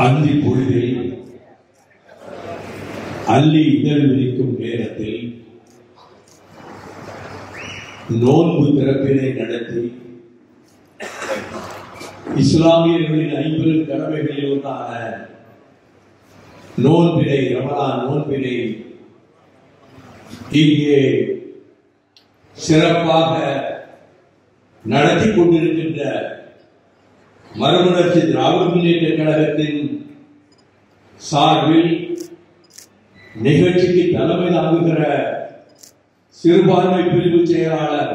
அந்தி பொழுதில் அள்ளி இதழ் விரிக்கும் நேரத்தில் நோன்பு திறப்பினை நடத்தி இஸ்லாமியர்களின் 50 கடமைகளில் ஒன்றான நோன்பினை, ரமலான் நோன்பினை இங்கே சிறப்பாக நடத்தி கொண்டிருக்கின்ற மறுமலர்ச்சி திராவிட முன்னேற்ற கழகத்தின் சார்பில் நிகழ்ச்சிக்கு தலைமை தாங்குகிற சிறுபான்மை பிரிவு செயலாளர்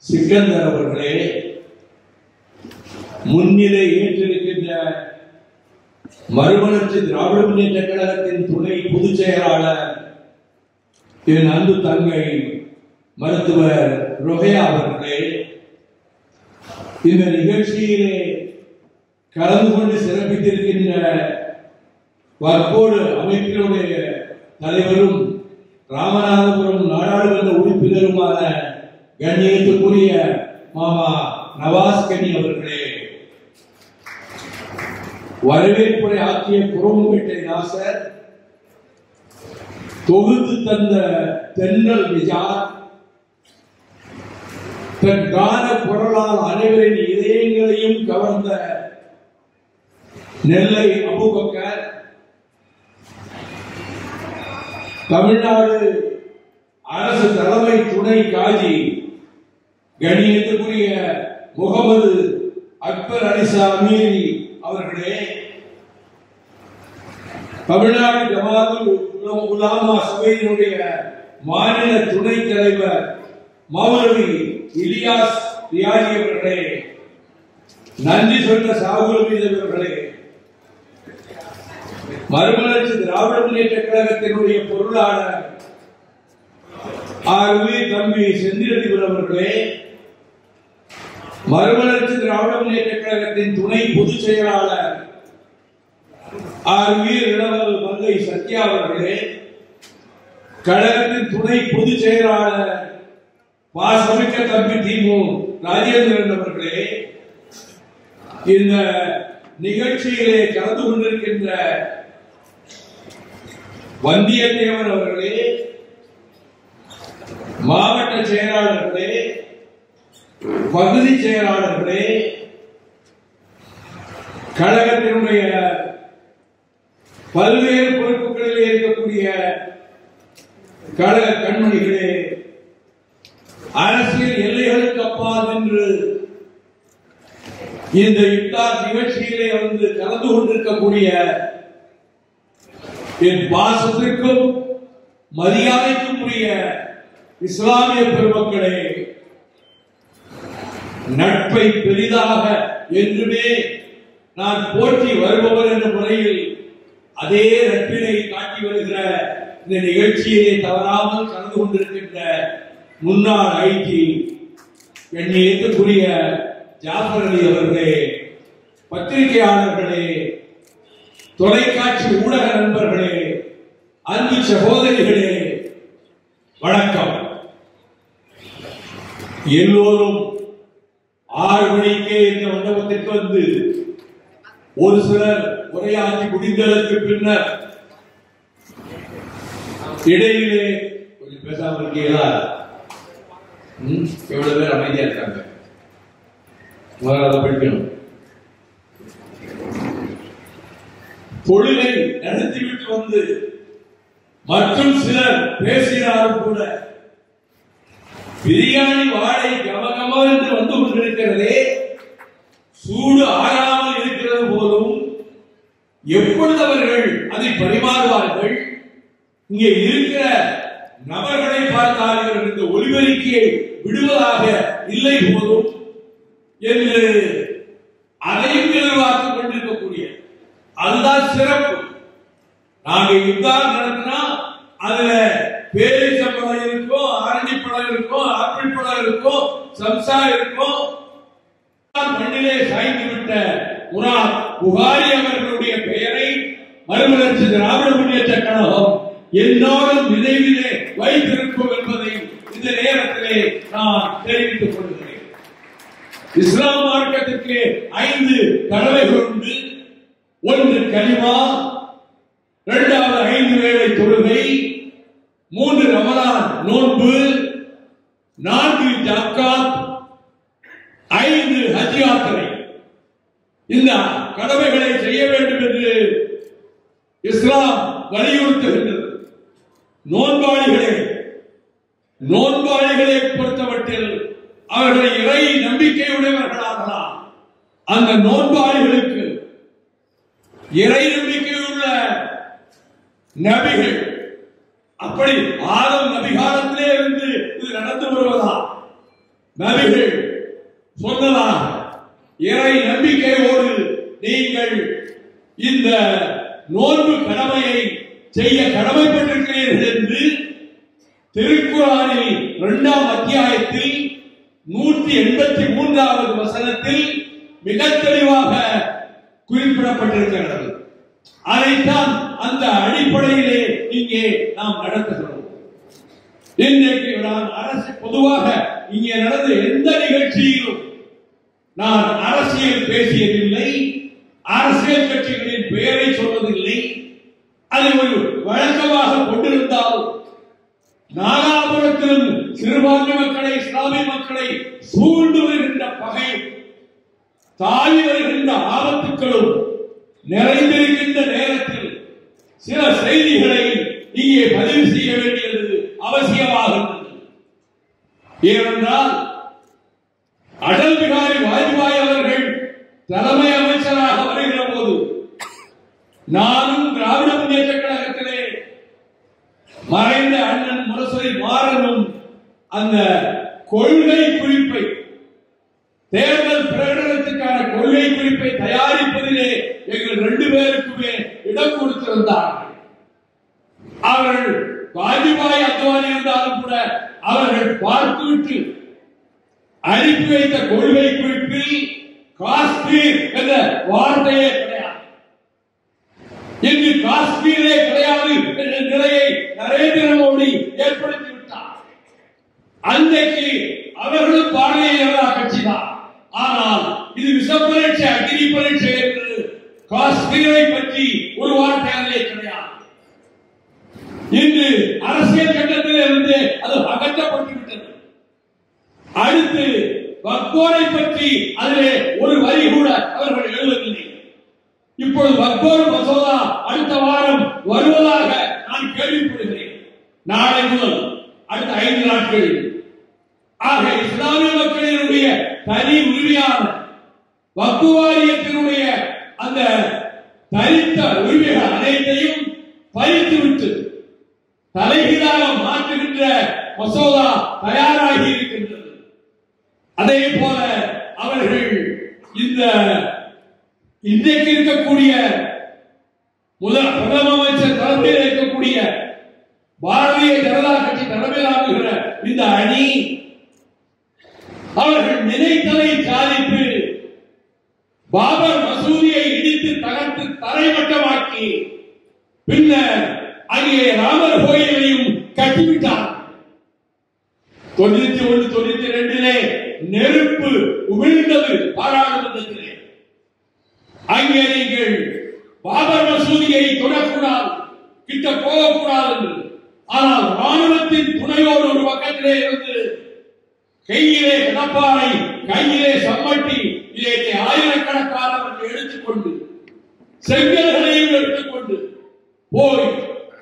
சிக்கந்தர் அவர்களே, முன்னிலை ஏற்றிருக்கின்ற மறுமலர்ச்சி திராவிட முன்னேற்ற கழகத்தின் துணை பொதுச் செயலாளர் என் அன்பு தங்கை மருத்துவர் ரோஹையா அவர்களே, இந்த நிகழ்ச்சியிலே கலந்து கொண்டு சிறப்பித்திருக்கின்ற வர்க்கோடு அமைப்பினுடைய தலைவரும் ராமநாதபுரம் நாடாளுமன்ற உறுப்பினருமான கண்ணியத்துக்குரிய மாமா நவாஸ் கனி அவர்களே, வரவேற்புரை ஆற்றிய குரம்பேட்டை நாசர், தொகுத்து தந்த தென்னல் நிஜார், தன் கான குரலால் அனைவரின் இதயங்களையும் கவர்ந்த நெல்லை அபூபக்கர், தமிழ்நாடு அரசு தலைமை துணை காஜி கண்ணியத்துக்குரிய முகமது அக்பர் அலிசா அமீரி அவர்களே, தமிழ்நாடு ஜமாத்துல் உலமா சபையினுடைய மாநில துணைத் தலைவர் மௌலவி இலியாஸ் தியாகி அவர்களே, நன்றி சொன்ன சாகுல் மீது அவர்களே, மறுமலர்ச்சி திராவிட முன்னேற்ற கழகத்தினுடைய பொருளாளர் ஆர்வி தம்பி செந்திலதிபர் அவர்களே, மறுமலர்ச்சி திராவிட முன்னேற்ற கழகத்தின் துணை பொதுச் செயலாளர் ஆர்வி இளவல் மங்கை சத்யா அவர்களே, கழகத்தின் துணை பொதுச் செயலாளர் பாசமிக்க தம்பி திமு ராஜேந்திரன் அவர்களே, இந்த நிகழ்ச்சியிலே கலந்து கொண்டிருக்கின்ற வந்தியத்தேவன் அவர்களே, மாவட்ட செயலாளர்களே, பகுதி செயலாளர்களே, கழகத்தினுடைய பல்வேறு பொறுப்புகளில் இருக்கக்கூடிய கழக கண்மணிகளே, அரசியல் எல்லைகளுக்கு அப்பால் நின்று இந்த இஃப்தார் நிகழ்ச்சியிலே வந்து கலந்து கொண்டிருக்கக்கூடிய என் பாசத்திற்கும் மரியாதைக்கும் உரிய இஸ்லாமிய பெருமக்களே, நட்பை பெரிதாக என்றுமே நான் போற்றி வருபவர் என்ற முறையில் அதே நட்பினை காட்டி வருகிற இந்த நிகழ்ச்சியிலே தவறாமல் கலந்து கொண்டிருக்கின்ற முன்னாள் ஐடி கண்ணியத்துக்குரிய ஜாஃபர் அலி அவர்களே, பத்திரிகையாளர்களே, தொலைக்காட்சி ஊடக நண்பர்களே, அன்பு சகோதரிகளே, வணக்கம். எல்லோரும் 6 மணிக்கே இந்த மண்டபத்திற்கு வந்து ஒரு சிலர் உரையாற்றி முடிந்ததற்கு பின்னர் இடையிலே கொஞ்சம் பேசாமல் இருக்கீங்களா? எவ்வளவு பேர் அமைதியா இருக்காங்க? முதல்ல படிக்கணும். தொழிலை நடத்திவிட்டு வந்து மற்றும் சிலர் பேசினாலும் கூட பிரியாணி வாடை கமகமா என்று வந்து கொண்டிருக்கிறதே, சூடு ஆறாமல் இருக்கிறது போலும். எப்பொழுது அவர்கள் அதை பரிமாறுவார்கள்? இங்கே இருக்கிற நபர்களை பார்த்தால் இவர்கள் இந்த ஒலிபெருக்கியை விடுவதாக இல்லை போதும் என்று அதையும் எதிர்பார்த்துக் கொண்டிருக்கக்கூடிய, அதுதான் சிறப்பு. நாங்க இஃப்தார் நடத்தினா அதுல பேரிச்சம்பழம் இருக்கும், ஆரஞ்சு பழம் இருக்கும், ஆப்பிள் பழம் இருக்கும், சம்சா இருக்கும். மண்ணிலே சாய்ந்து விட்ட முனாத் புகாரி அவர்களுடைய பெயரை மறுமலர்ச்சி திராவிட முன்னேற்ற கழகம் எல்லோரும் நினைவிலே வைத்திருக்கும் என்பதை இந்த நேரத்திலே நான் தெரிவித்துக் கொள்கிறேன். இஸ்லாம் மார்க்கத்திற்கு 5 கடமைகள் உண்டு. ஒன்று கலிமா, இரண்டாவது 5 வேளை தொழுகை, 3 ரமலான் நோன்பு, 4 ஜக்காத், 5 ஹஜ் யாத்திரை. இந்த கடமைகளை செய்ய வேண்டும் என்று இஸ்லாம் வலியுறுத்துகின்றது. நோன்பாளிகளை பொறுத்தவற்றில் அவர்களை இறை நம்பிக்கையுடையவர்களாகலாம். அந்த நோன்பாளிகளுக்கு இறை நம்பிக்கையுள்ள நபிகள், அப்படி ஆதம் நபிகாலத்திலே இருந்து இது நடந்து வருவதா? நபிகள் சொன்னதா? இறை நம்பிக்கையோடு நீங்கள் இந்த நோன்பு கடமையை செய்ய கடமைப்பட்டிருக்கிறீர்கள் என்று திருக்குர்ஆனில் 2ஆம் அத்தியாயத்தில் 183வது வசனத்தில் மிக தெளிவாக குறிப்பிடப்பட்டிருக்கிறது. அதைத்தான் அந்த அடிப்படையிலே இங்கே நாம் நடத்துகிறோம். இன்றைக்கு நான் அரசு பொதுவாக இங்கே நடந்த எந்த நிகழ்ச்சியிலும் நான் அரசியல் பேசியதில்லை, அரசியல் கட்சிகளின் பெயரை சொல்வதில்லை. அதை ஒரு வழக்கமாக கொண்டிருந்தால் நாகாபுரத்திலும் சிறுபான்மை மக்களை, இஸ்லாமிய மக்களை சூழ்ந்து வருகின்ற பகையும் தாவி வருகின்ற ஆபத்துக்களும் நிறைந்திருக்கின்ற நேரத்தில் சில செய்திகளை இங்கே பதிவு செய்ய வேண்டியது அவசியமாகின்றது. ஏனென்றால் அடல் பிகாரி வாஜ்பாய் அவர்கள் தலைமை அமைச்சராக வருகிற போது நானும் திராவிட முன்னேற்ற கழகத்திலே மறைந்த அண்ணன் முரசொலி மாறனும் அந்த கொள்கை குறிப்பை, தேர்தல் பிரகடனத்துக்கான கொள்கை குறிப்பை தயாரிப்பதிலே எங்கள் 2 பேருக்குமே இடம் கொடுத்திருந்தார்கள். அவர்கள் வாஜ்பாய் அத்வானி இருந்தாலும் கூட அவர்கள் பார்த்துவிட்டு அனுப்பி வைத்த கொள்கை குறிப்பில் காஷ்மீர் என்ற வார்த்தையே கிடையாது. இன்று காஷ்மீரே கிடையாது என்ற நிலையை நரேந்திர மோடி ஏற்படுத்திவிட்டார். அன்றைக்கு அவர்களும் பாரதிய ஜனதா கட்சிதான். ஆனால் இது விஷப்பரீட்சை, அக்னி பரீட்சை என்று காஷ்மீரை பற்றி ஒரு வார்த்தையாலே கிடையாது. இன்று அரசியல் கட்டத்தில் இருந்து அது அகற்றப்பட்டுவிட்டது. அடுத்து வக்போரை பற்றி அதிலே ஒரு வரி கூட அவர்கள் எழுதவில்லை. இப்பொழுது வக்போர் மசோதா அடுத்த வாரம் வருவதாக நான் கேள்விப்படுகிறேன். நாளை முதல் அடுத்த 5 நாட்களில். ஆக இஸ்லாமிய மக்களினுடைய தனி உரிமையான வக்பு வாரியத்தினுடைய அந்த தனித்த உரிமைகள் அனைத்தையும் பறித்துவிட்டு தலைகீழாக மாற்றுகின்ற மசோதா தயாராகி இருக்கின்றது. அதே போல அவர்கள் இந்த இன்றைக்கு இருக்கக்கூடிய பிரதம அமைச்சர் தலைமையில் இருக்கக்கூடிய பாரதிய ஜனதா கட்சி தலைமையிலாகுகிற இந்த அணி அவர்கள் நினைத்ததை சாதித்து பாபர் மசூதியை இடித்து தகர்த்து தரைமட்டமாக்கி பின்னர் அங்கே ராமர் கோயிலையும் கட்டிவிட்டார். 91-92 நெருப்பு உமிழ்ந்தது பாராளுமன்றத்திலே. அங்கே நீங்கள் பாபர் மசூதியை தொடக்கூடாது, கிட்ட போகக்கூடாது என்று. ஆனால் ராணுவத்தின் துணையோடு ஒரு பக்கத்திலே இருந்து கையிலே கடப்பாறை, கையிலே சம்மட்டி, இதை ஆயிரக்கணக்கானவர்கள் எடுத்துக்கொண்டு செங்கல்களையும் எடுத்துக்கொண்டு போய்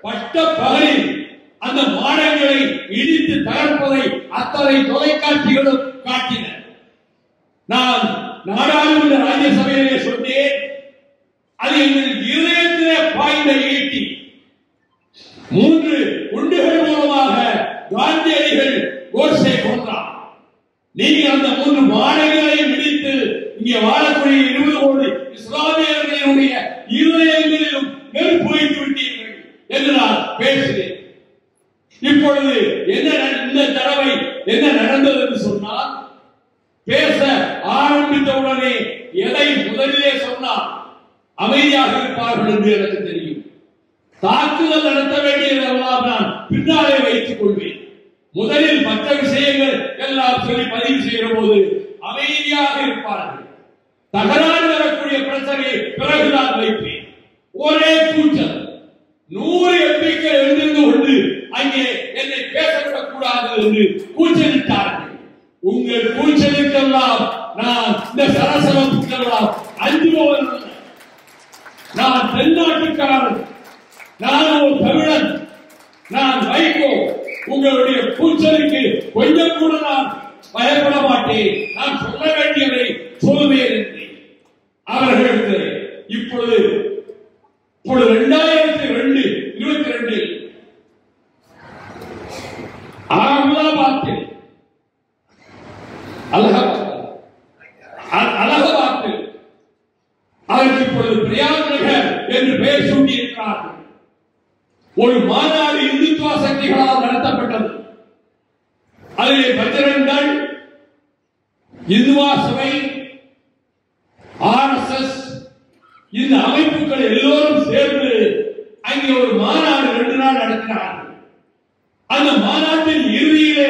பட்ட பகலில் அந்த மாடங்களை இடித்து தகர்ப்பதை அத்தனை தொலைக்காட்சிகளும் காட்டின. நான் நாடாளுமன்ற ராஜ்யசபையிலே சொன்னேன், அது எங்கள் இதயத்திலே பாய்ந்த ஈட்டி 3 குண்டுகள் மூலமாக காந்தியடிகள் கோட்சே கொன்றார். நீங்கள் அந்த 3 மாடங்களையும் இடித்து இங்கே வாழக்கூடிய 20 கோடி இஸ்லாமியர்களுடைய இதயங்களிலும் நெருப்பு வைத்து விட்டீர்கள் என்று நான் பேசுகிறேன். இப்பொழுது இந்த தடவை என்ன நடந்தது என்று சொன்னால், பேச ஆரம்பித்தவுடனே எதை முதலிலே சொன்னால் அமைதியாக இருப்பார்கள் என்று எனக்கு தெரியும். தாக்குதல் நடத்த வேண்டியதெல்லாம் நான் பின்னாலே வைத்துக் கொள்வேன். முதலில் மற்ற விஷயங்கள் எல்லாம் சொல்லி பதிவு செய்கிற போது அமைதியாக இருப்பார்கள். தகராறு வரக்கூடிய பிரச்சனையை பிறகுதான் வைப்பேன். ஒரே கூச்சல். 100 எம்பிக்கள் எழுந்திருந்து கொண்டு அங்கே என்னை பேசவிடக் கூடாது என்று கூச்சலிட்டார்கள். உங்கள் கூச்சலுக்கெல்லாம் நான் இந்த சரசரப்புக்கெல்லாம் அஞ்சுபவன். நான் தென்னாட்டுக்காரன், நான் ஒரு தமிழன், நான் வைகோ. உங்களுடைய கூச்சலுக்கு கொஞ்சம் கூட நான் பயப்பட மாட்டேன். நான் சொல்ல வேண்டியதை சொல்லுவேன் என்று அவர்களுக்கு இப்பொழுது 2022 அகமதாபாத்தில் அலகாபாத்தில் அதற்கு இப்பொழுது பிரயாக்நகர் என்று பெயர் சூட்டியிருக்கிறார்கள். ஒரு மாநாடு இந்துத்துவ சக்திகளால் நடத்தப்பட்டது. அதிலே பஜ்ரங்கள், இந்துவா சபை, RSS இந்த அமைப்புகள் எல்லோரும் சேர்ந்து அங்கே ஒரு மாநாடு 2 நாள் நடத்தினார்கள். அந்த மாநாட்டின் இறுதியிலே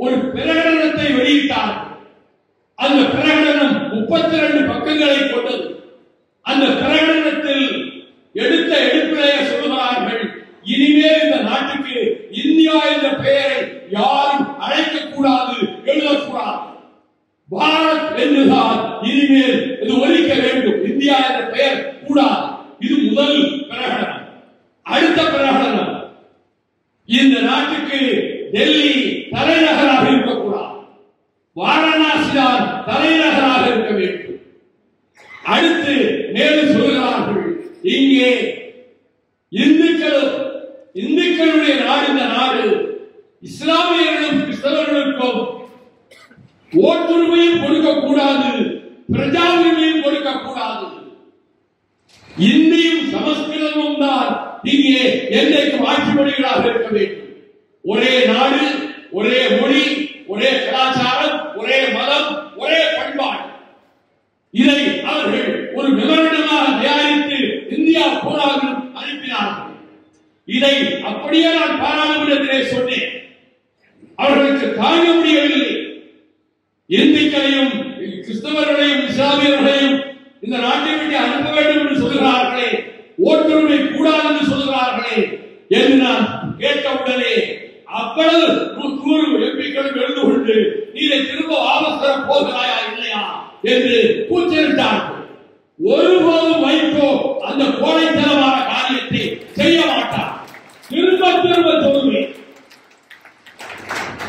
ஒரு பிரகடனத்தை வெளியிட்டார்கள். அந்த பிரகடனம் 32 பக்கங்களை கொண்டது. அந்த பிரகடனத்தில் எடுத்த எடுப்பிலேயே சொல்கிறார்கள், இனிமேல் இந்த நாட்டுக்கு இந்தியா என்ற பெயரை யாரும் அழைக்கக்கூடாது, எழுதக்கூடாது. பாரத் என்றுதான் இனிமேல் இது ஒலிக்க வேண்டும். இந்தியா என்ற பெயர் கூடாது. இது முதல் பிரகடனம். அடுத்த பிரகடனம், இந்த நாட்டுக்கு டெல்லி தலைநகராக இருக்கக்கூடாது, வாரணாசி தான் தலைநகராக இருக்க வேண்டும். அடுத்து மேலும் சொல்கிறார்கள், இங்கே இந்துக்களுடைய நாடு இந்த நாடு, இஸ்லாமியர்களும் கிறிஸ்தவர்களுக்கும் ஓட்டுரிமையும் கொடுக்கக்கூடாது, பிரஜா உரிமையும் கொடுக்கக்கூடாது. இந்தியும் சமஸ்கிருதமும் தான் இங்கே என்றைக்கும் ஆட்சி மொழிகளாக இருக்க வேண்டும். ஒரே நாடு, ஒரே மொழி, ஒரே கலாச்சாரம், ஒரே மதம், ஒரே பண்பாடு. இதை அவர்கள் ஒரு மெமரண்டமாக தயாரித்து இந்தியா பூராவில் அனுப்பினார்கள். இதை அப்படியே நான் பாராளுமன்றத்திலே சொன்னேன். அவர்களுக்கு தாங்க முடியவில்லை. இந்துக்களையும் கிறிஸ்தவர்களையும் இஸ்லாமியர்களையும் இந்த நாட்டை விட்டு அனுப்ப வேண்டும் என்று சொல்கிறார்களே, ஓட்டுரிமை கூடாது என்று சொல்கிறார்களே என்று நான் கேட்டவுடனே அவ்வளவு 100 எம்பிக்களும் எழுந்து கொண்டு நீரை திரும்ப வாபஸ் தர போகிறாயா இல்லையா என்று கூச்சலிட்டார்கள். ஒருபோதும் வைகோ அந்த கோழைத்தனமான காரியத்தை செய்ய மாட்டார். திரும்ப திரும்ப சொல்லுவேன்,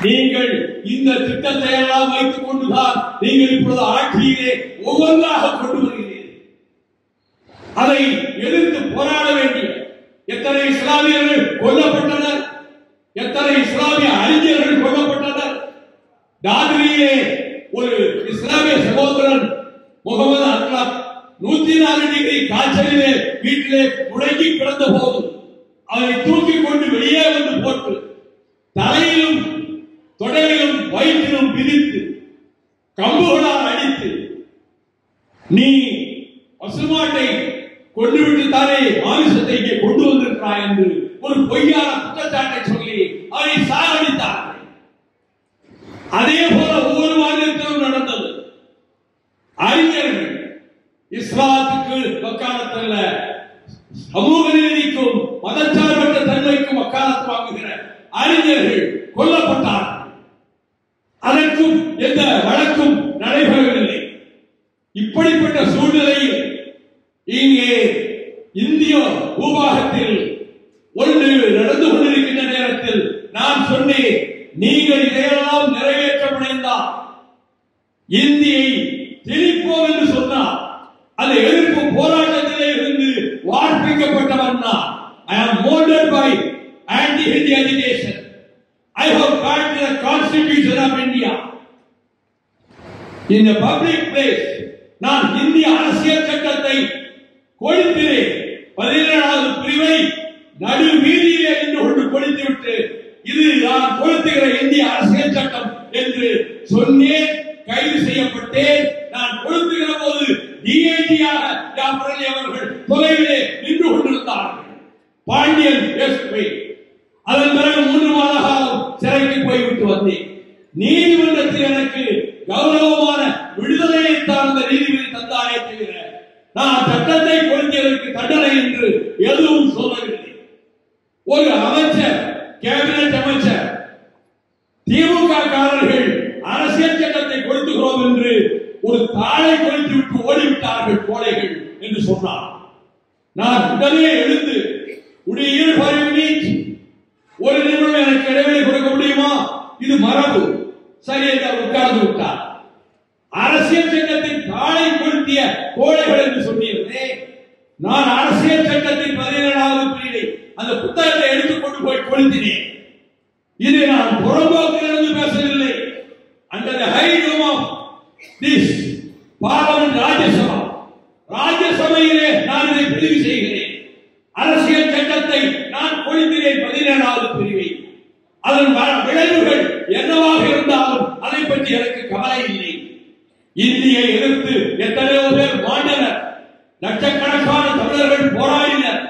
நீங்கள் இந்த திட்டத்தை எல்லாம் வைத்துக் கொண்டுதான் நீங்கள் இப்பொழுது ஆட்சியிலே ஒவ்வொன்றாக கொண்டு வருகிறீர்கள். அதை எதிர்த்து போராட வேண்டிய எத்தனை இஸ்லாமியர்கள் கொல்லப்பட்டனர், எத்தனை இஸ்லாமிய அறிஞர்கள் கொல்லப்பட்டனர். தாதிரியிலே ஒரு இஸ்லாமிய சகோதரன் முகமது அக்லப் 104 டிகிரி காய்ச்சலிலே வீட்டிலே முடங்கி கிடந்த போது அவரை தூக்கி கொண்டு வெளியே வந்து போட்டு தலையிலும் தொடையிலும் வயிற்றிலும் பிரித்து கம்புகளால் அடித்து, நீ பசுமாட்டை கொண்டுவிட்டு தானே மாமிசத்தை இங்கே கொண்டு வந்திருக்கிறாய் என்று ஒரு பொய்யான குற்றச்சாட்டை சொல்லி அவரை சாகடித்தார்கள். அதே போல ஒவ்வொரு மாநிலத்திலும் நடந்தது. அறிஞர்கள் இஸ்லாத்துக்கு வக்காலத்தல்ல, சமூக நீதிக்கும் மதச்சார்பற்ற தன்மைக்கும் வக்காலத்து வாங்குகிற அறிஞர்கள் கொல்லப்பட்டார்கள். அதற்கும் எந்த வழக்கும் நடைபெறவில்லை. இப்படிப்பட்ட சூழ்நிலையில் இங்கே இந்திய பூபாகத்தில் ஒன்று நடந்து கொண்டிருக்கின்ற நேரத்தில் நான் சொன்னேன், நீங்கள் இதையெல்லாம் நிறைவேற்ற முனைந்தால், இந்தியை திணிப்போம் என்று சொன்னார். அந்த எதிர்ப்பு போராட்டத்திலே இருந்து வார்ப்பிக்கப்பட்டவன் நான். I am molded by anti-Hindi agitation. I have backed the Constitution of India. In a public place, நான் இந்திய அரசியல் சட்டத்தை கொளுத்தினேன். 17வது பிரிவை நடு வீதியிலே நின்று கொண்டு கொளுத்திவிட்டு, இது நான் கொளுத்துகிற இந்திய அரசியல் சட்டம் என்று சொன்னேன். கைது செய்யப்பட்டேன். நான் கொளுத்துகிற போது டிஐஜியாக ஜாபரலி அவர்கள் தொலைவிலே நின்று கொண்டிருந்தார்கள். பாண்டியன் எஸ்பி. அதன் பிறகு 3 மாத காலம் சிறைக்கு போய்விட்டு வந்தேன். நீதிமன்றத்தில் எனக்கு கௌரவமான விடுதலையை சார்ந்த நீதிபதி தந்தாரே தவிர நான் சட்டத்தை கொளுத்தியதற்கு தண்டனை என்று நான் உடனே எழுந்து ஒரு நிமிடம் எனக்கு இடைவெளி கொடுக்க முடியுமா? இது மரபு. சரி என்று உட்கார்ந்து விட்டார். அரசியல் சட்டத்தின் தாளை கொளுத்திய கோழைகள் என்று சொன்னீர்களே, நான் அரசியல் சட்டத்தின் 17வது பிரிவை அந்த புத்தகத்தை எடுத்துக்கொண்டு போய் கொளுத்தினேன். இதை நான் புறம்போக்கிலிருந்து பேசவில்லை. Under the high dome of this parliament, ராஜ்யசபையிலே நான் இதை பதிவு செய்கிறேன். அரசியல் சட்டத்தை நான் கொளுத்தினேன் 17வது பிரிவை. அதன் விளைவுகள் என்னவாக இருந்தாலும் அதை பற்றி எனக்கு கவலை இல்லை. இந்தியை எதிர்த்து எத்தனையோ பேர் மாண்டனர். லட்சக்கணக்கான தமிழர்கள் போராடினர்.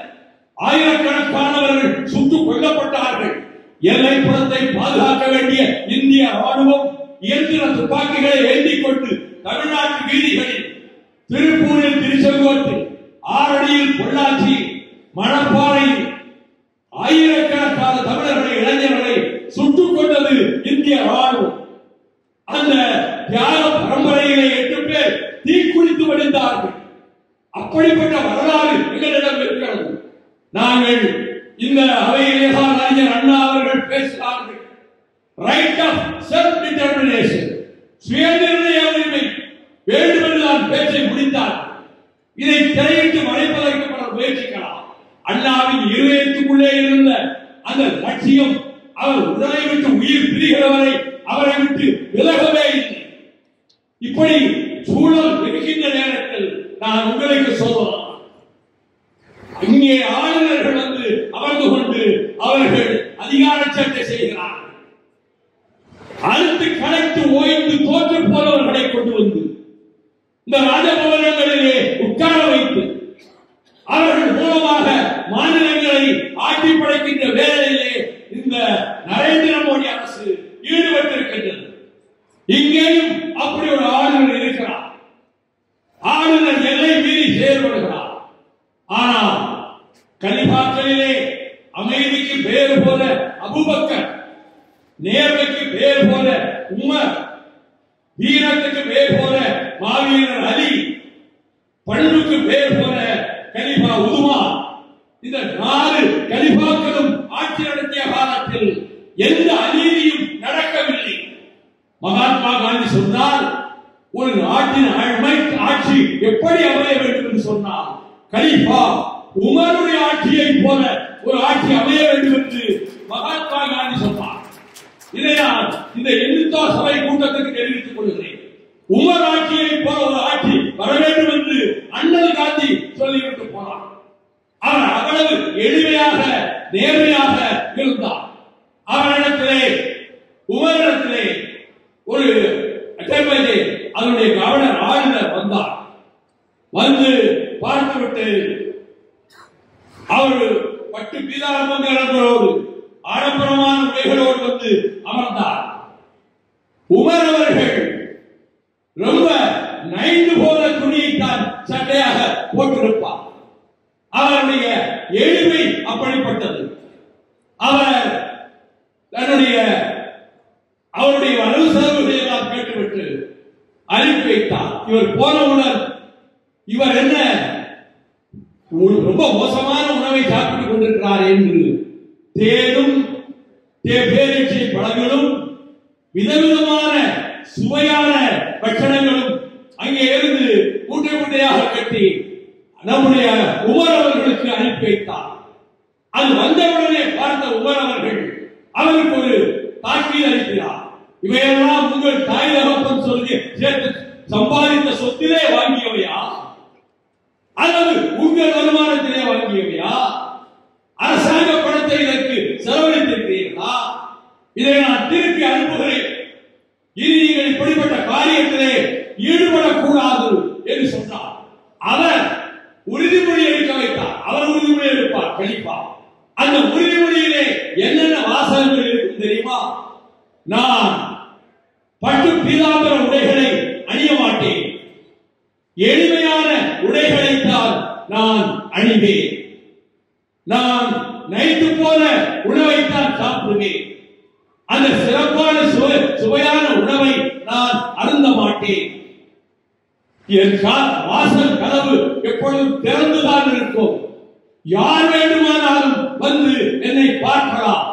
ஆயிரக்கணக்கானவர்கள் சுட்டுக் கொல்லப்பட்டார்கள். எல்லைப்புறத்தை பாதுகாக்க வேண்டிய இந்திய ராணுவம் இயந்திர துப்பாக்கிகளை ஏந்திக் கொண்டு தமிழ்நாட்டு வீதிகளில், திருப்பூரில் திருச்செங்கோட்டில், ஆரணியில், பொள்ளாச்சியில், மணப்பாறையில் ஆயிரக்கணக்கான தமிழர்களை, இளைஞர்களை சுட்டுக் கொண்டது இந்திய ராணுவம். அந்த தியாக பரம்பரையிலே 8 பேர் தீக்குளித்து வடிந்தார்கள். அப்படிப்பட்ட வரலாறு எங்களிடம் இருக்கிறது. நாங்கள் இந்த அவையிலே தான் அறிஞர் அண்ணா அவர்கள் பேசுகிறார்கள். ரைட் ஆஃப் செல்ஃப் டிட்டர்மினேஷன், சுயநிர்ணய உரிமை வேண்டும் என்று நான் பேச்சை முடித்தார். இதை திரையிட்டு மறைப்பதற்கு பலர் முயற்சிக்கலாம். அண்ணாவின் இருதயத்துக்குள்ளே இருந்த அந்த லட்சியம் அவர் உடலை விட்டு உயிர் பிரிகிறவரை அவரை விட்டு விலகவே இல்லை. இப்படி சூழல் இருக்கின்ற நேரத்தில் நான் உங்களுக்கு சொல்லலாம், இங்கே ஆளுநர்கள் வந்து அமர்ந்து கொண்டு அவர்கள் அதிகார சட்டை செய்கிறார்கள். அழுத்து கலைத்து ஓய்ந்து தோற்று போனவர்களை கொண்டு வந்து இந்த ராஜபவனங்களிலே உட்கார வைத்து அவர்கள் மூலமாக மாநிலங்களை ஆட்சி படைக்கின்ற வேலையிலே இந்த நரேந்திர மோடி அரசு ஈடுபட்டிருக்கின்றது. இங்கேயும் அப்படி ஒரு ஆளுநர் இருக்கிறார். ஆளுநர் எல்லை மீறி செயல்படுகிறார். ஆனால் கலிபாக்களிலே அமைதிக்கு பேர் போல அபூபக்கர், நேர்மைக்கு பேர் போல உமர், வீரத்துக்கு பேர் போல மாவீரர் அலி, பண்புக்கு பேர் போல கலிபா உதுமான், இந்த 4 கலிபாக்களும் ஆட்சி நடத்திய காலத்தில் எந்த அநீதியும் நடக்கவில்லை. மகாத்மா காந்தி சொன்னார், ஒரு நாட்டின் ஆட்சி எப்படி அமைய வேண்டும் என்று சொன்னார், கலிபா உமருடைய ஆட்சியை போல ஒரு ஆட்சி அமைய வேண்டும் என்று மகாத்மா காந்தி சொன்னார். இதை நான் இந்த இந்துத்துவ சபை கூட்டத்துக்கு தெரிவித்துக் கொள்கிறேன். உமர் ஆட்சியை போல ஒரு ஆட்சி வர வேண்டும் என்று அண்ணல் காந்தி சொல்லிவிட்டு போனார். அவர் அவ்வளவு எளிமையாக நேர்மையாக இருந்தார். அவரிடத்திலே உமரிடத்திலே ஒரு அதனுடைய கவர்னர் ஆளுநர் வந்தார். வந்து பார்த்துவிட்டு அவர் பட்டு பீதாரம்பங்களோடு ஆடம்பரமான உடைகளோடு வந்து அமர்ந்தார். உமர் அவர்கள் ரொம்ப நைந்து போன துணியை தான் சட்டையாக போட்டிருப்பார். அவருடைய எளிமை அப்படிப்பட்டது. அவர் அவருடைய வரவு செலவுகளை எல்லாம் கேட்டுவிட்டு அனுப்பி வைத்தார். இவர் போனவுடன் இவர் என்ன ரொம்ப மோசமான உணவை சாப்பிட்டுக் கொண்டிருக்கிறார் என்று தேனும் பேரீட்சை பழங்களும் விதவிதமான சுவையான பட்சணங்களும் அங்கே இருந்து மூட்டை மூட்டையாக கட்டி நம்முடைய உமர் அவர்களுக்கு அனுப்பி வைத்தார். அது வந்தவுடனே பார்த்த உமர் அவர்கள் அவருக்கு ஒரு தாக்கீது அளிக்கிறார். இவையெல்லாம் உங்கள் தாய் தகப்பன் சொல்லி சேர்த்து சம்பாதித்த சொத்திலே வாங்கியவையா அல்லது உங்கள் வருமானத்திலே வாங்கியவையா? அரசாங்க பணத்தை இதற்கு செலவழித்திருக்கிறீர்களா? இதை நான் திருப்பி அனுப்புகிறேன். இனி நீங்கள் இப்படிப்பட்ட காரியத்திலே ஈடுபடக்கூடாது என்று சொன்னார். அவர் உறுதிமொழி எடுக்க வைத்தார். அவர் உறுதிமொழி எடுப்பார் கழிப்பார். அந்த உறுதிமொழியிலே என்னென்ன வாசகங்கள் இருக்கும் தெரியுமா? நான் பட்டு பீதாம்பர உடைகளை அணிய மாட்டேன், எளிமையான உடைகளை தான் நான் அணிவேன், நான் நைட்டு போல உணவைத்தான் சாப்பிடுவேன், அந்த சிறப்பான சுவையான உணவை நான் அருந்த மாட்டேன், என் வாசல் கதவு எப்பொழுதும் திறந்துதான் இருக்கும். யார் வேண்டுமானாலும் வந்து என்னை பார்க்கலாம்.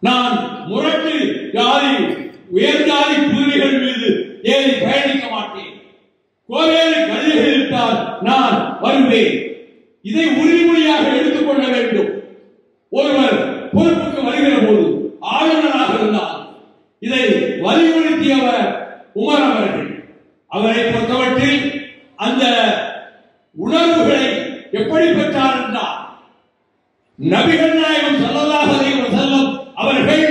நான் முரட்டு ஜாதி உயர் ஜாதி குதிரைகள் மீது ஏறி பயணிக்க மாட்டேன். கோவேறு கழுதைகளிட்டால் நான் வருவேன். இதை உறுதிமொழியாக எடுத்துக்கொள்ள வேண்டும். ஒருவர் பொறுப்புக்கு வருகிற போது ஆளுநராக இருந்தால் இதை வலியுறுத்தியவர் உமர் அவர்கள். அவரை பொறுத்தவற்றில் அந்த உணர்வுகளை எப்படி பெற்றார் என்றால், நபிகள் நாயகம் ஸல்லல்லாஹு அலைஹி வஸல்லம் அவர்கள்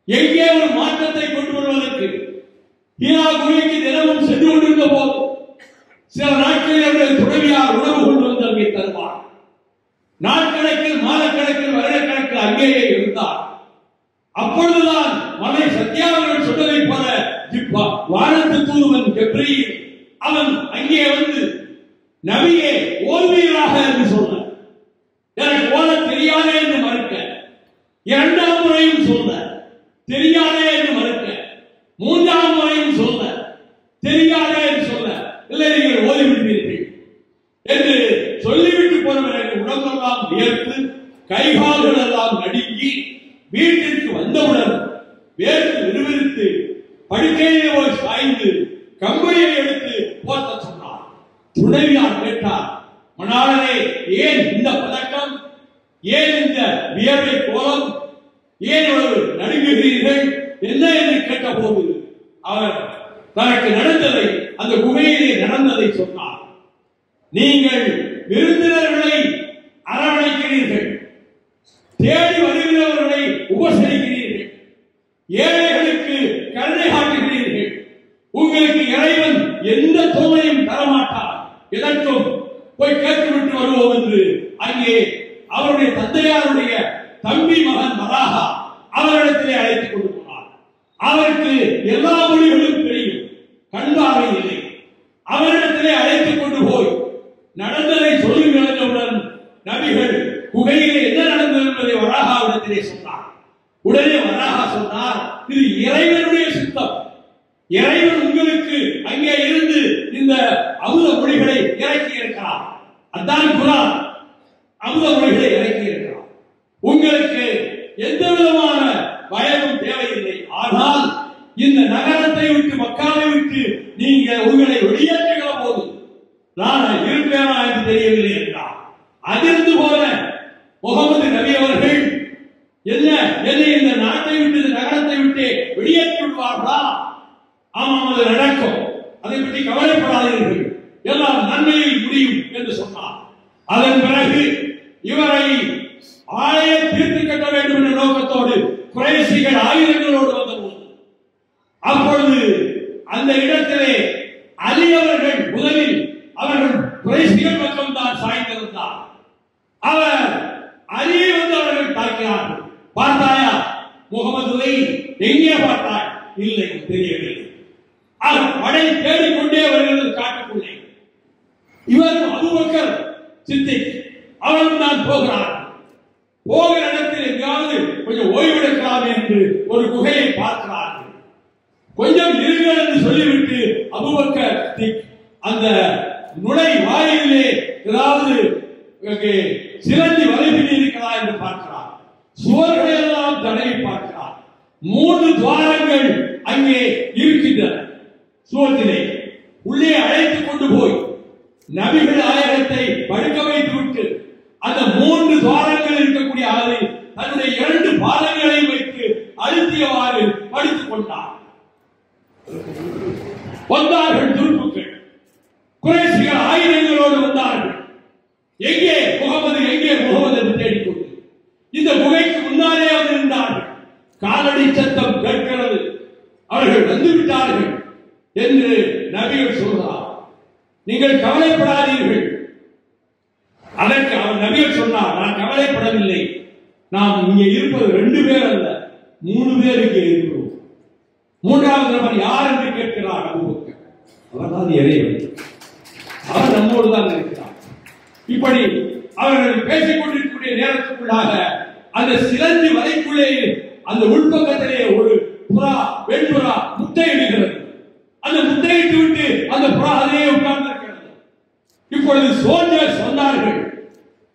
எங்கே ஒரு மாற்றத்தை கொண்டு வருவதற்கு ஹீரா குகைக்கு தினமும் சென்று கொண்டிருந்த போது சில நாட்களில் அவருடைய துணைவியார் உணவு கொண்டு வந்து அங்கே தருவார். நாட்கணக்கில் மாதக்கணக்கில் வருடக்கணக்கில் அங்கேயே இருந்தார். அப்பொழுதுதான் மலை சத்யாவர்கள் சொன்னதை போல வானத்து தூதுவன் ஜிப்ரீல் அவன் அங்கே வந்து நபியே ஓதுவீராக என்று சொன்ன, எனக்கு ஓத தெரியாதே என்று மறுக்க, இரண்டாம் முறையும் சொல்ல தெரியாதே என்று மறுக்க, மூன்றாம் முறையும் சொல்ல தெரியாதே என்று சொல்ல, இல்லை நீங்கள் ஓதிவிடுவீர்கள் என்று சொல்லிவிட்டு போனவர்கள் உடம்பெல்லாம் வியர்த்து கைகால்கள் எல்லாம் நடுங்கி வீட்டிற்கு வந்தவுடன் வேர்த்து விறுவிறுத்து படுக்கையிலே போய் சாய்ந்து கம்பையை எடுத்து போர்த்த சொன்னார். துணைவியார் கேட்டார், மணாளரே ஏன் இந்த பதக்கம், ஏன் இந்த வியர்வை கோலம், ஏன் இவ்வளவு நடுங்குகிறீர்கள் என்ன என்று கேட்ட போது அவர் தனக்கு நடந்ததை, அந்த குகையிலே நடந்ததை சொன்னார். நீங்கள் விருந்தினர்களை அரவணைக்கிறீர்கள், தேடி வருகிறவர்களை உபசரிக்கிறீர்கள், ஏழைகளுக்கு கருணை காட்டுகிறீர்கள். உங்களுக்கு இறைவன் எந்த தோல்லையும் தரமாட்டார், எதற்கும் போய் கேட்டுவிட்டு வருவோம் என்று அங்கே அவருடைய தந்தையாருடைய தம்பி மகன் மராகா அவரிடத்திலே அழைத்துக் கொண்டு போனார். அவருக்கு எல்லா மொழிகளும் தெரியும், கண்பார்வை இல்லை. அவரிடத்திலே அழைத்துக் கொண்டு போய் நடந்ததை சொல்லுகிறவுடன் நபிகள் குகையிலே என்ன நடந்தது என்பதை வராகாவிடத்திலே சொன்னார். உடனே வராகா சொன்னார், இது இறைவனுடைய சித்தம், இறைவன் உங்களுக்கு அங்கே இருந்து இந்த அமுத மொழிகளை இறக்கி இருக்கிறார். அதான் குர்ஆன், அமுத மொழிகளை இறக்கி இருக்கிறார். உங்களுக்கு எந்த விதமான பயமும் தேவையில்லை. ஆனால் இந்த நகரத்தை விட்டு, மக்காவை விட்டு நீங்க உங்களை வெளியேற்றுகிற போது நான் இருப்பேனா என்று தெரியவில்லை என்றார். அதிர்ந்து போன முகமது நபி அவர்கள், என்ன என்னை இந்த நாட்டை விட்டு, இந்த நகரத்தை விட்டு வெளியேற்றி விடுவார்களா? ஆமாம், அது நடக்கும், அதை பற்றி கவலைப்படாதீர்கள், எல்லாம் நன்மையில் முடியும் என்று சொன்னார். அதன் பிறகு இவரை ஆலய தீர்த்து கட்ட வேண்டும் என்ற நோக்கத்தோடு குறைஷிகள் ஆயுதங்களோடு வந்தபோது, அப்பொழுது அந்த இடத்திலே அலி அவர்கள் முதலில் அவர்கள் குறைஷிகள் பக்கம் தான் சாய்ந்திருந்தார். அவர் அலியை வந்து அவர்கள் தாக்கினார்கள். பார்த்தாயா முகமதுவை, எங்கே பார்த்தாய்? இல்லை, தெரியவில்லை. படை தேடிக்கொண்டே வருகிறது காட்டுக்குள்ளே. இவர் அபூபக்கர் சித்திக் அவரும் தான் போகிறார். போகிற இடத்தில் எங்காவது கொஞ்சம் ஓய்வெடுக்கலாம் என்று ஒரு குகையை பார்க்கிறார்கள். கொஞ்சம் இருங்கள் என்று சொல்லிவிட்டு அபூபக்கர் சித்திக் அந்த நுழை வாயிலே ஏதாவது சிறந்தி வலைப்பில் இருக்கிறா என்று பார்க்கிறார். சுவர்களை எல்லாம் தடவி பார்க்கிறார். 3 துவாரங்கள் அங்கே இருக்கின்றன. சுவத்திலே உள்ளே அழைத்துக் கொண்டு போய் நபிகள் நாயகத்தை படுக்க வைத்து விட்டு அந்த 3 துவாரங்கள் இருக்கக்கூடிய அளவில் தன்னுடைய 2 பாதங்களை வைத்து அழுத்தியவாறு படுத்துக் கொண்டார். வந்தார்கள் துருப்புக்கள், குறைஷிகள் ஆயுதங்களோடு வந்தார்கள். எங்கே முகமது, எங்கே முகமது என்று தேடிக்கொண்டு இந்த குகைக்கு முன்னாலே வந்திருந்தார்கள். காலடி சத்தம் கேட்கிறது, அவர்கள் வந்துவிட்டார்கள் என்று நபிகள் சொல்றார். நீங்கள் கவலைப்படாதீர்கள். அதற்கு அவர் நபிகள் சொன்னார், நான் கவலைப்படவில்லை, நாம் இங்கே இருப்பது 2 பேர் அல்ல, 3 பேர் இங்கே இருக்கிறோம். 3வது நபர் யார் என்று கேட்கிறார் அபூபக்கர். அவர்தான் இறைவன், அவர் நம்மோடு தான் இருக்கிறார். இப்படி அவர்கள் பேசிக் கொண்டிருக்கக்கூடிய நேரத்துக்குள்ளாக அந்த சிலந்தி வலைக்குள்ளே அந்த உள்பக்கத்திலே ஒரு புறா, வெண்புறா முட்டையிடுகிறது. அந்த முட்டையிட்டு விட்டு அந்த புறா அதே உட்கார்ந்து இருக்கிறது. இப்பொழுது சோல்ஜர்ஸ் வந்தார்கள்,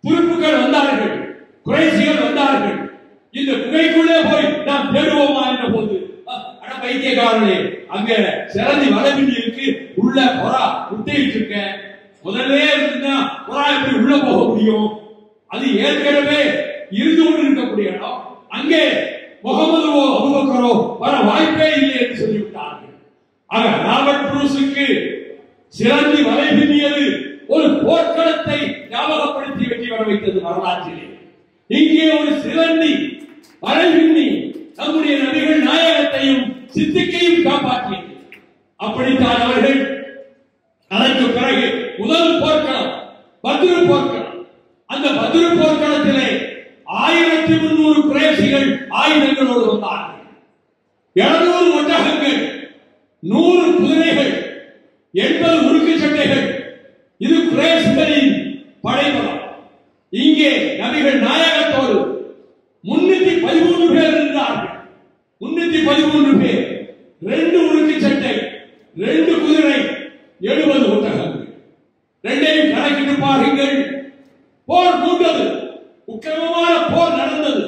துருப்புகள் வந்தார்கள், குறைசிகள் வந்தார்கள். இந்த குகைக்குள்ளே போய் நாம் தேடுவோமா என்ற போது, அட பைத்தியக்காரனே, அங்க சிறந்தி வளவின்றி இருக்கு, உள்ள புறா முட்டையிட்டு இருக்க, முதல்ல இருந்தா புறா எப்படி உள்ள போக முடியும்? அது ஏற்கனவே இருந்து கொண்டு இருக்கக்கூடிய இடம், அங்கே முகமதுவோ அபூபக்கரோ வர வாய்ப்பே இல்லை என்று சொல்லிவிட்டார்கள். ஆக ராபர்ட் புரூஸுக்கு சிறந்தி வலை பின்னியது ஒரு போர்க்களத்தை ஞாபகப்படுத்தி வெற்றி வர வைத்தது வரலாற்றிலே. இங்கே ஒரு சிறந்தி வலை பின்னி நம்முடைய நபிகள் நாயகத்தையும் சித்திக்கையும் காப்பாற்றியது. அப்படித்தான் அவர்கள் அதற்கு பிறகு முதல் போர்க்களம் பத்ரு போர்க்களம். அந்த பத்ரு போர்க்களத்திலே 1300 குறைஷிகள் ஆயுதங்களோடு வந்தார்கள். 700 ஒட்டகங்கள், 100 குதிரைகள், 80 உருக்கு சட்டைகள். இது குறைஷிகளின் படைபலம். இங்கே நபிகள் நாயகத்தோடு 313 பேர் இருந்தார்கள். 313 பேர், 2 உருக்கு சட்டை, 2 குதிரை, 70 ஒட்டகங்கள். ரெண்டையும் கணக்கிட்டு பாருங்கள். போர் மூண்டது, உக்கிரமமான போர் நடந்தது.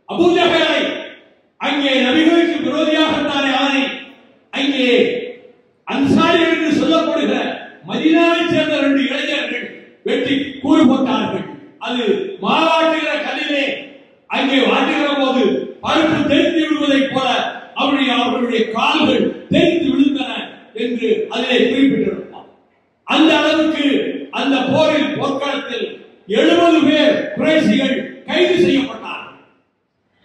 அபூஜஹலை அங்கே நபிகளுக்கு விரோதியாகத்தானே அவனை அங்கே அன்சாரிகள் என்று சொல்லப்படுகிற மதீனாவை சேர்ந்த 2 இளைஞர்கள் வெட்டி கூறு போட்டார்கள். அது மாவாட்டுகிற கல்லிலே அங்கே வாட்டுகிற போது பருப்பு தெரிந்து விடுவதைப் போல அவர்களுடைய கால்கள் தெரிந்து விழுந்தன என்று அதிலே குறிப்பிட்டிருப்பார். அந்த அளவுக்கு அந்த போரில் போர்க்களத்தில் 70 பேர் குறைஷிகள் கைது செய்யப்பட்டார்கள்.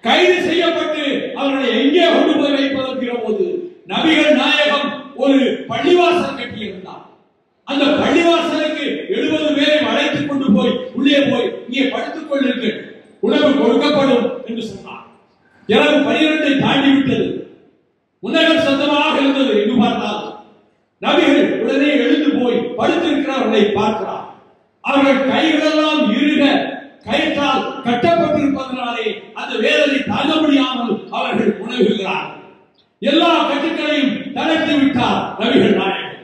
கைது செய்யப்பட்டு அவர்களை எங்கே கொண்டு போய் வைப்பதற்கிற போது நபிகள் நாயகம் ஒரு பள்ளிவாசல் கட்டியிருந்தார். அந்த பள்ளிவாசலுக்கு 70 பேரை அழைத்துக் கொண்டு போய் உள்ளே போய் இங்கே படுத்துக் கொள்ளுங்கள், உணவு கொடுக்கப்படும் என்று சொன்னார். இரவு 12 தாண்டி விட்டது. உணவு சத்தமாக இருந்தது. எங்கு பார்த்தால் நபிகள் உடனே எழுந்து போய் படுத்திருக்கிறவர்களை பார்க்கிறார். அவர்கள் கைகளெல்லாம் இறுக கயிற்றால் கட்டப்பட்டிருப்பதனாலே அந்த வேதனை தாங்க முடியாமல் அவர்கள் உணவுகிறார்கள். எல்லா கட்டுக்களையும் தளர்த்தி விட்டார் நபிகள் நாயகம்.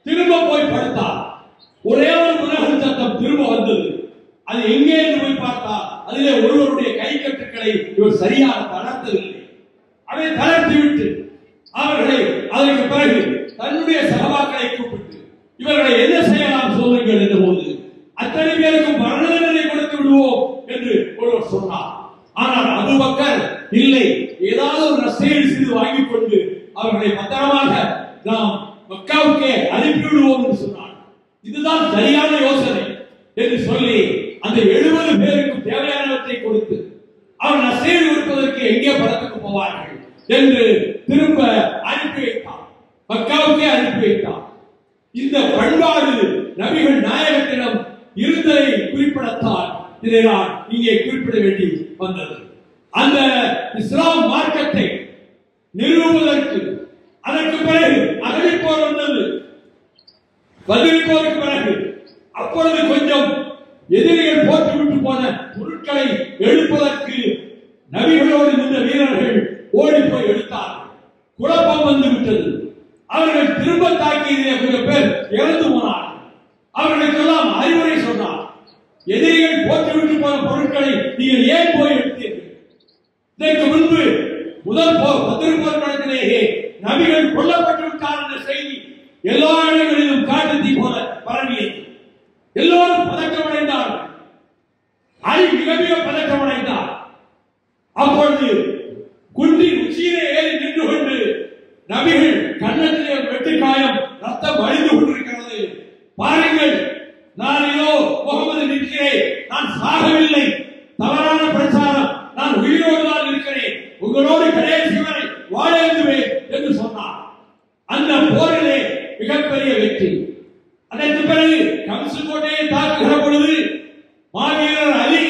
திரும்ப போய் படுத்தார். ஒரே ஒரு உணவு சத்தம் திரும்ப வந்தது. அது எங்கே என்று போய் பார்த்தார். அதிலே ஒருவருடைய கை கட்டுக்களை இவர் சரியாக தளர்த்தவில்லை. அதை தளர்த்தி விட்டு அவர்களை அதற்கு பிறகு தன்னுடைய சகபாக்களை கூப்பிட்டு இவர்களை என்ன செய்யலாம் சொல்லுங்கள் என்ற போது அத்தனை பேருக்கும் மரண தண்டனை கொடுத்து விடுவோம் என்று ஒருவர் சொன்னார். ஆனால் அபூபக்கர் இல்லை, ஏதாவது ஒரு நஷ்டஈடு செய்து வாங்கிக் கொண்டு அவர்களை பத்திரமாக நாம் மக்காவுக்கே அனுப்பிவிடுவோம் என்று சொன்னார். இதுதான் சரியான யோசனை என்று சொல்லி அந்த 70 பேருக்கு தேவையானவற்றை கொடுத்து அவர் நஷ்டஈடு கொடுப்பதற்கு எங்கே படத்துக்கு போவார்கள் என்று திரும்ப அனுப்பி வைத்தார். மக்காவுக்கே அனுப்பி வைத்தார். இந்த பண்பாடு நபிகள் நாயகத்திடம் இருந்ததை குறிப்பிடத்தான் இதை நான் இங்கே குறிப்பிட வேண்டி வந்தது. அந்த இஸ்லாம் மார்க்கத்தை நிறுவுவதற்கு அதற்கு பிறகு அகழிப்போர் வந்தது. பதில் பிறகு அப்பொழுது கொஞ்சம் எதிரிகள் போட்டுவிட்டு போன பொருட்களை எடுப்பதற்கு நபிகளோடு நின்ற வீரர்கள் ஓடி போய் எடுத்தார்கள். குழப்பம் வந்து விட்டது. அவர்கள் திரும்ப தாக்கியதிலே கொஞ்சம் பேர் இறந்து போனார்கள். அவர்களுக்கெல்லாம் அறிவுரை சொன்னார். எதிரிகள் போட்டுவிட்டு போன பொருட்களை நீங்கள் ஏன் போய் எடுத்தீர்கள்? இதற்கு முன்பு முதல் போர் பத்ர் போர்க்களத்திலேயே நபிகள் கொல்லப்பட்டு விட்டார் என்ற செய்தி எல்லா இடங்களிலும் காட்டுத்தீ போல பரவியது. எல்லோரும் பதற்றமடைந்தார்கள். அலி மிக மிக பதற்றமடைந்தார். அப்பொழுது குன்றின் உச்சியிலே ஏறி நின்று கொண்டு நபிகள் கன்னத்திலே வெட்டு காயம், ரத்தம் வழிந்து கொண்டிருக்கிறது, பாருங்கள், நான் ஏதோ முகமது நிற்கிறேன், நான் சாகவில்லை, தவறான பிரச்சாரம், நான் உயிரோடு தான் இருக்கிறேன், உங்களோடு கடைசி வரை வாழேந்துவேன் என்று சொன்னார். அந்த போரிலே மிகப்பெரிய வெற்றி. அதற்கு பிறகு கம்சு கோட்டையை தாக்குகிற பொழுது மாவீரர் அலி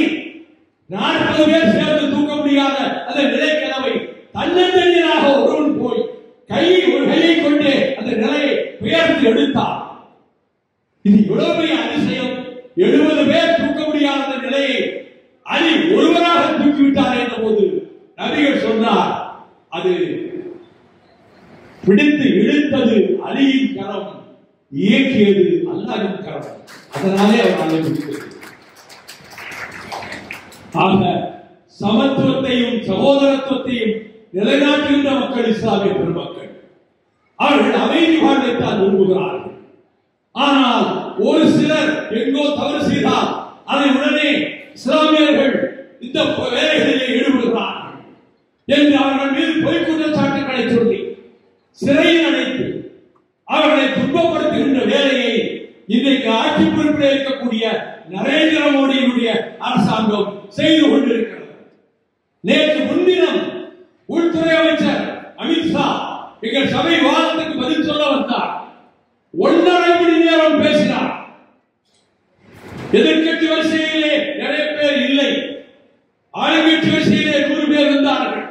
40 பேர் சேர்ந்து தூக்க முடியாத அந்த நிலைக்கதவை தன்னந்தனியாக ஒருவன் போய் ஒரு கையை கொண்டே அந்த நிலையை உயர்த்தி எடுத்தார். இது எவ்வளவு பெரிய அதிசயம்! 70 பேர் தூக்க முடியாத நிலையை அலி ஒருவராக தூக்கிவிட்டார் என்ற போது நபிகள் சொன்னார், அது பிடித்து இழுத்தது அலியின் கரம், இயக்கியது அல்லாஹ்வின் கரம். அதனாலே அவரால் முடிக்கிறது. ஆக சமத்துவத்தையும் சகோதரத்துவத்தையும் நிலைநாட்டுகின்ற மக்கள் இஸ்லாமிய பெருமக்கள். அவர்கள் அமைதி வாழ்வைத்தான் விரும்புகிறார்கள். ஆனால் ஒரு சிலர் எங்கோ தவறு செய்தால் அதை உடனே இஸ்லாமியர்கள் இந்த வேலைகளிலே ஈடுபடுகிறார்கள் என்று அவர்கள் மீது பொய் குற்றச்சாட்டுகளை சொல்லி சிறையில் அடைத்து அவர்களை துன்பப்படுத்துகின்ற வேலையை இன்றைக்கு ஆட்சி பொறுப்பில் இருக்கக்கூடிய நரேந்திர மோடியினுடைய அரசாங்கம் செய்து கொண்டிருக்கிறது. நேற்று முன்தினம் உள்துறை அமைச்சர் அமித்ஷா எங்கள் சபை விவாதத்துக்கு பதில் சொல்ல வந்தார். 1.5 மணி நேரம் பேசினார். எதிர்கட்சி வரிசையிலே நிறைய பேர் இல்லை, ஆளுங்கட்சி வரிசையிலே 100 பேர் இருந்தார்கள்.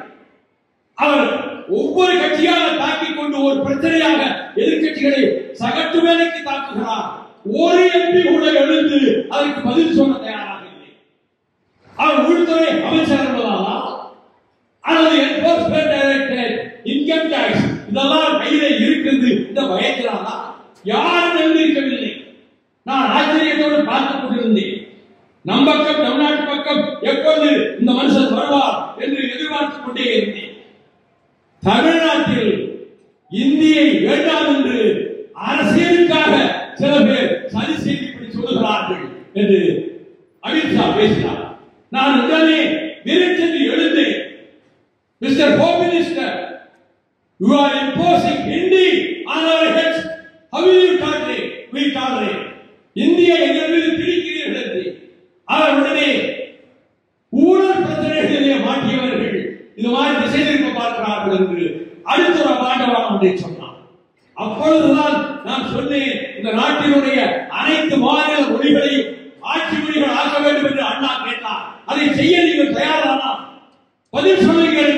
அவர் ஒவ்வொரு கட்சியாக தாக்கிக் கொண்டு ஒரு பிரச்சனையாக எதிர்கட்சிகளை சகட்டு வேலைக்கு தாக்குகிறார். ஒரு எம்பி கூட எழுந்து அதற்கு பதில் சொல்ல தயாராக இல்லை. அவர் உள்துறை அமைச்சர் என்பதாலா அல்லது என்போர்ஸ்மென்ட் டைரக்டரேட், இன்கம் டாக்ஸ் இதெல்லாம் கையிலே இருக்கிறது இந்த பயத்தினாலா? யாரும் எழுந்திருக்கவில்லை. நான் ஆச்சரியத்தோடு பார்த்துக் கொண்டிருந்தேன். நம் பக்கம் தமிழ்நாட்டு பக்கம் எப்போது இந்த மனுஷன் வருவார் என்று எதிர்பார்த்துக் கொண்டே இருந்தேன். தமிழ்நாட்டில் இந்தியை வேண்டாம் என்று அரசியலுக்காக சில பேர் சரி செய்தி சொல்லுகிறார்கள் என்று அமித்ஷா பேசினார். நான் உடனே விரட்டென்று எழுந்தேன். Mister home minister, you are imposing Hindi on our heads. How will you tolerate? We tolerate. இந்தியை எங்கள் மீது திணிக்கிறீர்கள் என்று அவர் உடனே ஊழல் பிரச்சனைகளிலே மாட்டியவர்கள் இது மாதிரி திசை திருப்ப பார்க்கிறார்கள் என்று அடுத்த ஒரு பாண்டவானம் ஒன்றை சொன்னார். அப்பொழுதுதான் நான் சொன்னேன், இந்த நாட்டினுடைய அனைத்து மாநில மொழிகளையும் ஆட்சி மொழிகள் ஆக்க வேண்டும் என்று அண்ணா கேட்டார். அதை செய்ய நீங்கள் தயாரானா? பதில் சொல்லுங்கள்.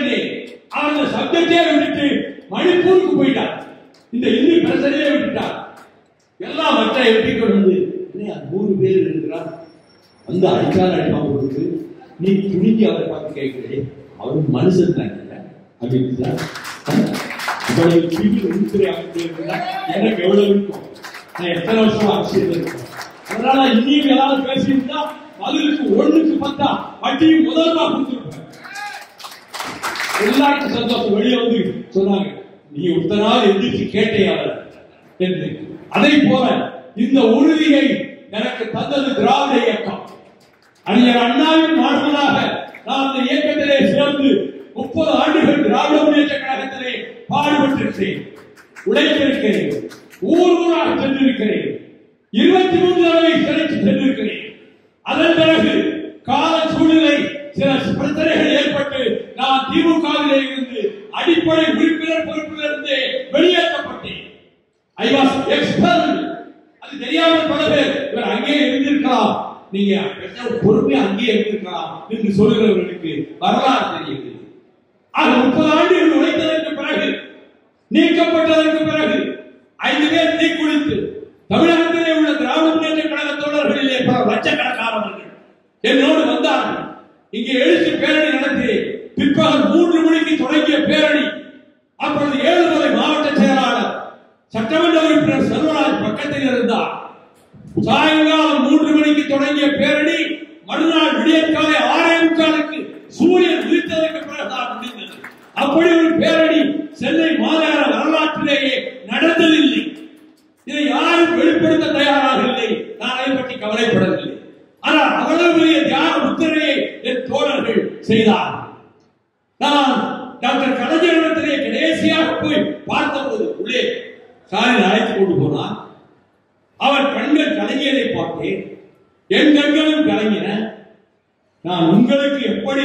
அவர் அந்த சப்ஜெக்டே விட்டு மணிப்பூருக்கு போயிட்டார். இந்த இந்தி பிரச்சனையே விட்டுட்டார். எல்லாம் மற்ற எம்பிக்கள் வந்து 100 பேர் இருக்கிறார், வந்து அடிக்காத அடிக்காம கொடுத்து நீ துணிக்கு அவரை பார்த்து கேட்கிறேன். அவர் மனுஷன் தான் அப்படின்னு எனக்கு எவ்வளவு இருக்கும்? நான் எத்தனை வருஷம் அரசியல் இருக்கேன். அதனால இன்னைக்கு ஏதாவது பேசியிருந்தா பதிலுக்கு 1க்கு 10 வட்டியும் முதல்வா கொடுத்துருப்பேன். எல்லாருக்கும் சந்தோஷம். வெளியே வந்து சொன்னாங்க, நீ ஒருத்தனால் எந்திரிச்சு கேட்டையாளர் என்று. அதை போல இந்த உறுதியை எனக்கு தந்தது திராவிட இயக்கம். அறிஞர் அண்ணாவின் மாணவனாக நான் அந்த இயக்கத்திலே சேர்ந்து 30 ஆண்டுகள் திராவிட முன்னேற்ற கழகத்திலே பாடுபட்டிருக்கிறேன், உழைத்திருக்கிறேன், ஊர் ஊராக சென்றிருக்கிறேன், 23 தடவை சிறைக்கு சென்றிருக்கிறேன். அதன் பிறகு கால சூழ்நிலை சில பிரச்சனைகள் ஏற்பட்டு நான் திமுகவிலே இருந்து அடிப்படை உறுப்பினர் பொறுப்பிலிருந்து வெளியேற்றப்பட்டேன். I was expelled. அது தெரியாமல் பல பேர் இவர் அங்கே இருந்திருக்கலாம், நீங்க பொறுப்பே அங்கே இருந்திருக்கலாம் என்று சொல்லுகிறவர்களுக்கு வரலாறு தெரியுது. ஆக 30 ஆண்டுகள் உழைத்ததற்கு பிறகு, நீக்கப்பட்டதற்கு பிறகு 5 பேர் தீக்குளித்து தமிழகத்திலே உள்ள திராவிட முன்னேற்ற கழக தோழர்களிலே பல லட்சக்கணக்கானவர்கள் என்னோடு வந்தார்கள். இங்கே எழுச்சி பேரணி நடத்தி பிற்பகல் 3 மணிக்கு தொடங்கிய பேரணி. அப்பொழுது 7 மாவட்ட செயலாளர் சட்டமன்ற உறுப்பினர் செல்வராஜ் பக்கத்தில் இருந்தார். சாயங்காலம் 3 மணிக்கு தொடங்கிய பேரணி மறுநாள் விடியற்காலை 6:45 சூரியன் உதித்ததற்கு பிறகுதான் முடிந்தது. அப்படி ஒரு பேரணி சென்னை மாநகர வரலாற்றிலேயே நடந்ததில்லை. இதை யாரும் வெளிப்படுத்த தயாராக இல்லை. நான் அதை பற்றி கவலைப்படவில்லை. ஆனால் அவ்வளவு பெரிய தியாக முத்திரையை என் தோழர்கள் செய்தார்கள். நான் டாக்டர் கலைஞரிடத்திலே கடைசியாக போய் பார்த்தபோது உள்ளே சாரில் அழைத்து கொண்டு போனார். அவர் கண்கள் கலங்கியதை பார்த்தேன். என் கண்களும் கலங்கின. நான் உங்களுக்கு எப்படி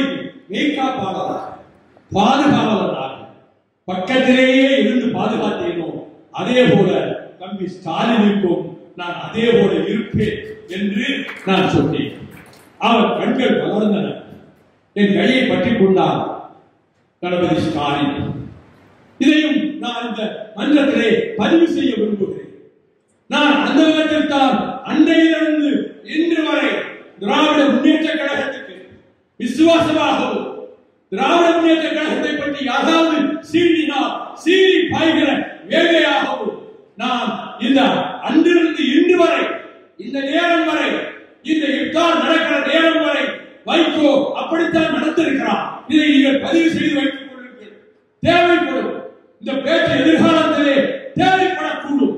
மெய்காப்பாளராக, பாதுகாவலராக பக்கத்திலேயே இருந்து பாதுகாத்தேனோ அதே போல தம்பி ஸ்டாலினுக்கும் நான் அதே போல இருப்பேன் என்று நான் சொன்னேன். அவர் கண்கள் வளர்ந்தன. என் கையை பற்றிக் கொண்டார் தளபதி ஸ்டாலின். இதையும் நான் இந்த மன்றத்திலே பதிவு செய்ய விரும்புகிறேன். நான் அந்த விதத்தில் தான் அன்றையிலிருந்து இன்று வரை திராவிட முன்னேற்ற கழகத்துக்கு விசுவாசமாகவும், திராவிட முன்னேற்ற கழகத்தை பற்றி யாராவது சீண்டினால் சீறி பாய்கிற வேகையாகவும் நான் இந்த அன்றிலிருந்து இன்று வரை இந்த நேரம் அப்படித்தான் நடத்திருக்கிறார். இதை நீங்கள் பதிவு செய்து வைத்துக் கொள்ளுங்கள். தேவைப்படும் இந்த பேச்சு எதிர்காலத்திலே தேவைப்படக்கூடும்.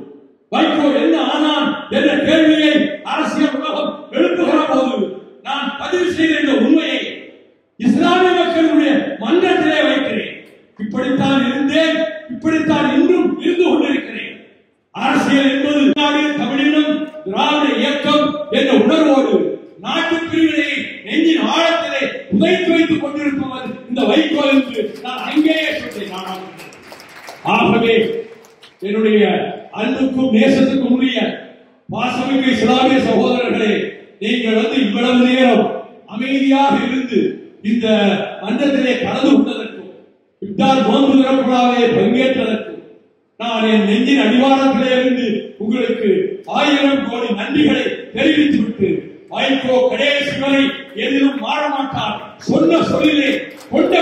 வைகோ என்ன ஆனான் என்ற கேள்வியை அரசியல் உலகம் எழுப்புகிற போது நான் பதிவு செய்த இந்த உண்மையை இஸ்லாமிய மக்களுடைய மன்றத்திலே வைக்கிறேன். இப்படித்தான் இருந்தேன், இப்படித்தான் இன்றும் இருந்து கொண்டிருக்கிறேன். அரசியல் என்பது நாடு, தமிழினம், திராவிட இயக்கம் என்ற உணர்வோடு நாட்டு பிரிவினை நெஞ்சின் ஆழத்திலே புதைத்து வைத்துக் கொண்டிருப்பவர் இந்த வைகோ என்று நான் அங்கேயே சொன்னேன். ஆகவே என்னுடைய அன்புக்கும் நேசத்துக்கும் உரிய பாசமிக்க இஸ்லாமிய சகோதரர்களே, நீங்கள் இவ்வளவு நேரம் அமைதியாக இருந்து இந்த மன்றத்திலே கலந்து கொண்டதற்கும் இஃப்தார் நோன்பு திறப்புலாவே பங்கேற்றதற்கும் நான் என் நெஞ்சின் அடிவாரத்திலே இருந்து உங்களுக்கு 1000 கோடி நன்றிகளை தெரிவித்துவிட்டு வைகோ கடைசி வரை எதிலும் மாற மாட்டார். சொன்ன சொல்லிலே கொண்ட